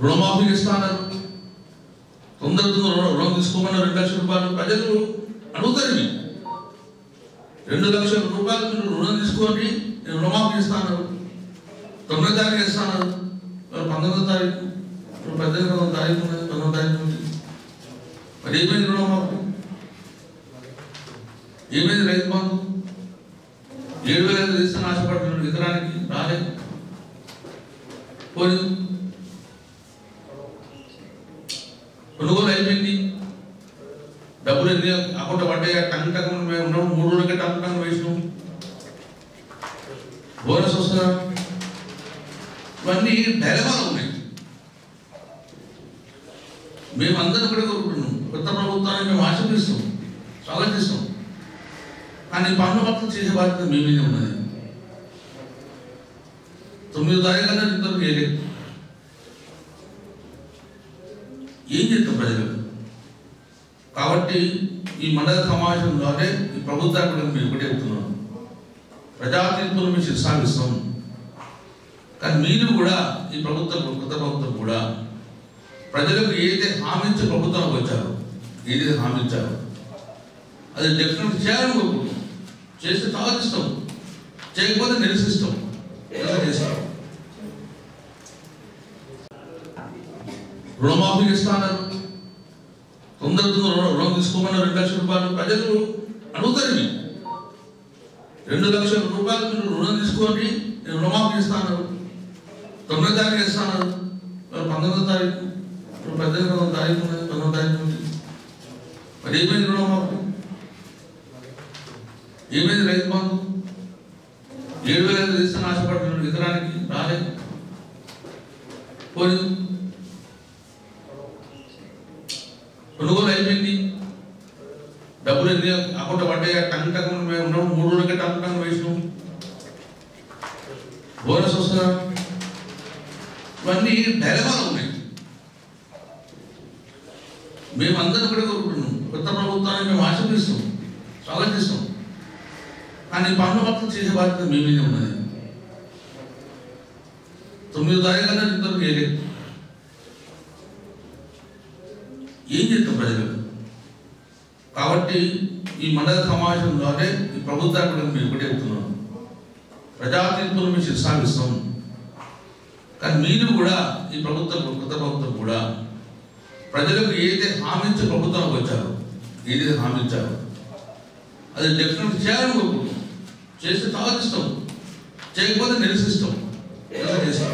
రుణమాఫీ ఇస్తాన్నారు, తొందరగా రుణం తీసుకోమన్న 2 లక్షల రూపాయలు ప్రజలు అడుగుతారు. 2 లక్షల రూపాయలు మీరు రుణం తీసుకోండి, నేను రుణమాఫీ ఇస్తాను, 9వ తారీఖు ఇస్తాను, 19వ తారీఖు, 18వ తారీఖు ఉన్నది, 19వ తారీఖు ఉంది. మరి ఏమైంది రుణమాఫీ? ఏమైంది రైతు బంధు? 7,000 తీస్తాను ఆశపడుతున్నాడు, ఎకరానికి రాలేదు. పోనీ కొనుగోలు అయిపోయింది, డబ్బులు ఎన్ని అకౌంట్ పడ్డాయి, టంగ్ టంగ్ మేము ఉన్నాము, 3 రోజులకే టంగ్ టంగ్ వేసినాం, బోనస్ వస్తుందా? ఇవన్నీ డైలమాలు ఉన్నాయి. మేమందరం కూడా కోరుకుంటున్నాం, కొత్త ప్రభుత్వాన్ని మేము ఆశీర్వదిస్తాం, స్వాగతిస్తాం. కానీ పన్ను పత్రం చేసే బాధ్యత మీ మీద ఉన్నది. 9వ తారీఖు కన్నా ఇంతవరకు చేయలేదు. ఏం చేస్తాం ప్రజలకు? కాబట్టి ఈ మండల సమావేశంలోనే ఈ ప్రభుత్వాన్ని మేము ఒకటే చెప్తున్నాం, ప్రజా తీర్పును మేము శిరసాగిస్తాం. కానీ మీరు కూడా ఈ ప్రభుత్వం, కొత్త ప్రభుత్వం కూడా ప్రజలకు ఏదైతే హామీ ఇచ్చే ప్రభుత్వానికి వచ్చారో, ఏదైతే హామీ ఇచ్చారో అది డెఫినెట్ చేయాలని కోరుకుంటాం. చేస్తే స్వాగతిస్తాం, చేయకపోతే నిరసిస్తాం, చేస్తాం. రుణమాఫీ ఇస్తాన్నారు, తొందరగా రుణం తీసుకోమన్న 2 లక్షల రూపాయలు ప్రజలు అడుగుతారు. 2 లక్షల రూపాయలు మీరు రుణం తీసుకోండి, నేను రుణమాఫీ ఇస్తాను, 9వ తారీఖు ఇస్తాను, 19వ తారీఖు, 18వ తారీఖు ఉన్నది, 19వ తారీఖు ఉంది. మరి ఏమైంది రుణమాఫీ? ఏమైంది రైతు బంధు? 7,000 తీస్తాను ఆశపడుతున్నాడు, ఎకరానికి రాలేదు. పోనీ కొనుగోలు అయిపోయింది, డబ్బులు ఎన్ని అకౌంట్ పడ్డాయి, టంగ్ టంగ్ మేము ఉన్నాము, 3 రోజులకే టంగ్ టంగ్ వేసినాం, బోనస్ వస్తుందా? ఇవన్నీ డైలమాలు ఉన్నాయి. మేమందరం కూడా కోరుకుంటున్నాం, కొత్త ప్రభుత్వాన్ని మేము ఆశీర్వదిస్తాం, స్వాగతిస్తాం. కానీ పన్ను పత్రం చేసే బాధ్యత మీ మీద ఉన్నది. 9వ తారీఖు కన్నా ఇంతవరకు చేయలేదు. ఏం చేస్తాం ప్రజలకు? కాబట్టి ఈ మండల సమావేశంలోనే ఈ ప్రభుత్వాన్ని మేము ఒకటే చెప్తున్నాం, ప్రజా తీర్పును మేము శిరసాగిస్తాం. కానీ మీరు కూడా ఈ ప్రభుత్వం, కొత్త ప్రభుత్వం కూడా ప్రజలకు ఏదైతే హామీ ఇచ్చే ప్రభుత్వానికి వచ్చారో, ఏదైతే హామీ ఇచ్చారో అది డెఫినెట్ చేయాలని కోరుకుంటాం. చేస్తే స్వాగతిస్తాం, చేయకపోతే నిరసిస్తాం, చేస్తాం.